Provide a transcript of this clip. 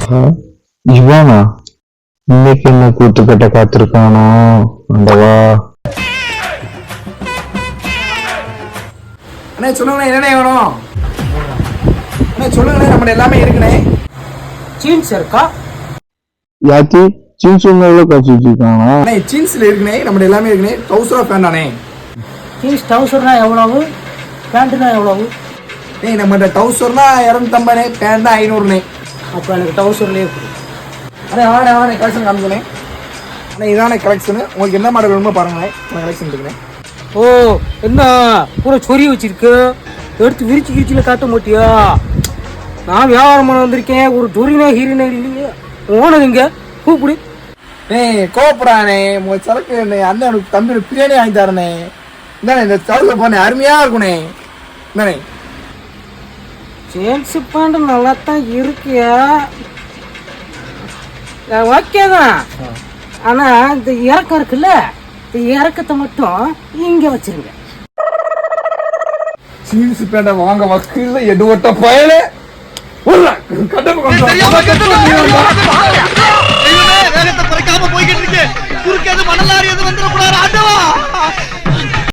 Ivana இன்னைக்கு என்ன கூத்துக்கிட்ட காத்திருக்கானோ அந்தவா. அண்ணே சொல்லுங்கண்ணே, என்னண்ணே வேணும்? அண்ணே சொல்லுங்கண்ணே, நம்ம எல்லாமே இருக்குண்ணே. ஜீன்ஸ் இருக்கா? யாத்தி ஜீன்ஸ் எவ்வளோ காய்ச்சி வச்சிருக்கானா? அண்ணே ஜீன்ஸ்ல இருக்குண்ணே, நம்ம எல்லாமே இருக்குண்ணே. டவுசரா பேண்டானே? ஜீன்ஸ் டவுசர்னா எவ்வளவு, பேண்ட்னா எவ்வளவு? நம்ம டவுசர்னா 250, பேண்டா 500. அப்போ எனக்கு டவுசர்லேயே கொடு. அண்ணே கலெக்ஷன் காமிச்சனே. அண்ணே இதான கலெக்ஷனு, உங்களுக்கு என்ன மாடல் வேணுமோ பாருங்களேன், கலெக்ஷன் இருக்குண்ணே. ஓ என்ன பூரா சொறி வச்சிருக்கு, எடுத்து விரிச்சு கிரிச்சில காட்ட மாட்டியா? நான் வியாபாரம் பண்ண வந்திருக்கேன், ஒரு டொரினா ஹீரோனா இல்லைங்க. ஓனர் இங்க கூப்பிடு. கோப்புறானே உங்க சரக்கு அண்ணன் தம்பி பிரியாணி வாங்கி தரனே. இந்தானே இந்த சரக்கு போனே, அருமையா இருக்குண்ணே. இந்தானே ஜீன்ஸ் பேண்ட் நல்லா தான் இருக்கியா, ஓகே தான். ஆனா இந்த இறக்கம் இருக்குல்ல, இந்த இறக்கத்தை மட்டும் இங்க வச்சிருங்க. ஜீன்ஸ் பேண்ட வாங்க வக்கீல்ல எடுவட்ட பயலே.